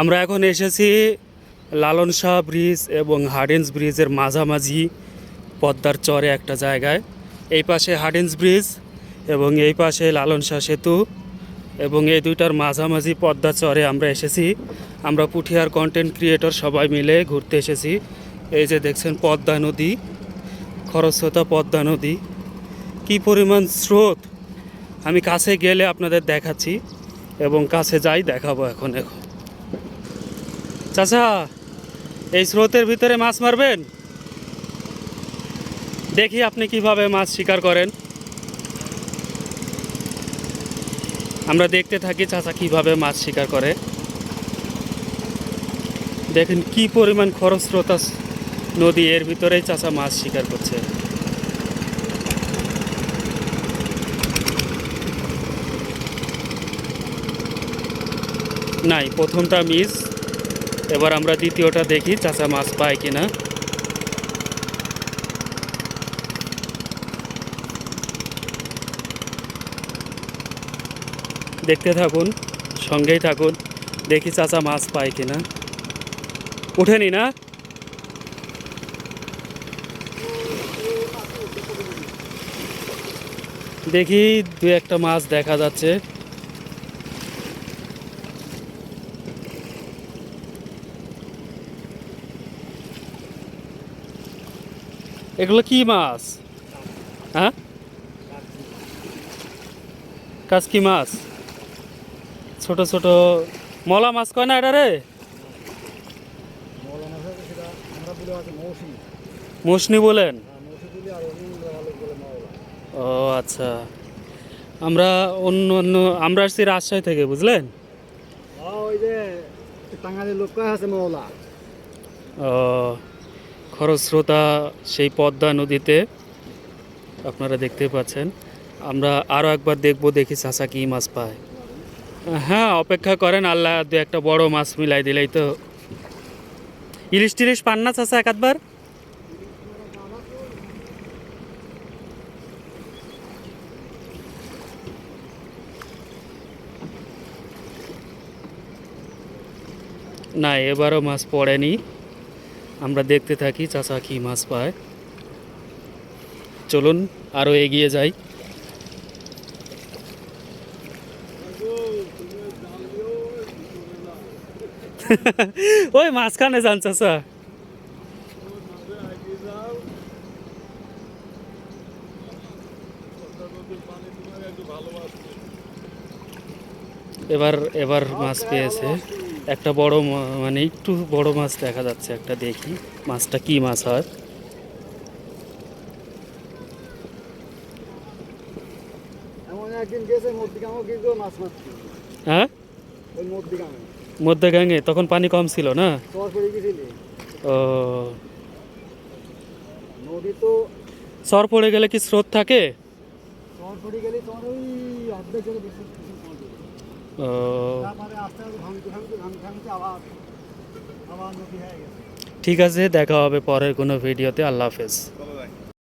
আমরা এখন এসেছি লালন শাহ ব্রিজ এবং হার্ডিঞ্জ ব্রিজের মাঝামাঝি পদ্মার চরে একটা জায়গায়। এই পাশে হার্ডিঞ্জ ব্রিজ এবং এই পাশে লালন শাহ সেতু এবং এই দুইটার মাঝামাঝি পদ্মার চরে আমরা এসেছি। আমরা পুঠিয়ার কন্টেন্ট ক্রিয়েটর সবাই মিলে ঘুরতে এসেছি। এই যে দেখছেন পদ্মা নদী, খরস্রোতা পদ্মা নদী, কী পরিমাণ স্রোত। আমি কাছে গেলে আপনাদের দেখাচ্ছি এবং কাছে যাই দেখাবো। এখন চাচা, এই স্রোতের ভিতরে মাছ মারবেন? দেখি আপনি কিভাবে মাছ শিকার করেন। আমরা দেখতে থাকি চাচা কিভাবে মাছ শিকার করে। দেখেন কি পরিমাণ খরস্রোতা নদী, এর ভিতরেই চাচা মাছ শিকার করছে। নাই, প্রথমটা মিস। এবার আমরা দ্বিতীয়টা দেখি চাচা মাছ পায় কিনা। দেখতে থাকুন, সঙ্গেই থাকুন, দেখি চাচা মাছ পায় কিনা। উঠেনি না? দেখি দু একটা মাছ দেখা যাচ্ছে। এগুলো কি মাছ? হ্যাঁ, কাসকি মাছ, ছোট ছোট মলা মাছ কয় না এটা রে? মৌসনি বলেন? ও আচ্ছা, আমরা অন্য অন্য আমরা আসছি রাজশাহী থেকে, বুঝলেন? ও, খরস্রোতা সেই পদ্মা নদীতে আপনারা দেখতে পাচ্ছেন। আমরা আরও একবার দেখবো, দেখি চাচা কি মাছ পায়। হ্যাঁ, অপেক্ষা করেন, আল্লাহ দু একটা বড় মাছ মিলাই দিলেই তো। ইলিশ টিলিশ পান না চাচা একবার? না, এবারও মাছ পড়েনি। আমরা দেখতে থাকি চাচা কি মাছ পায়। চলুন আরও এগিয়ে যাই। ওই মাঝখানে যান চাচা। এবার এবার মাছ পেয়েছে একটা বড়, মানে একটু বড় মাছ দেখা যাচ্ছে একটা। দেখি মাছটা কি মাছ হয়। হ্যাঁ, মধ্যে তখন পানি কম ছিল না? ও, চর পড়ে গেলে কি স্রোত থাকে? ও, ঠিক আছে, দেখা হবে পরের কোনো ভিডিওতে। আল্লাহ হাফেজ।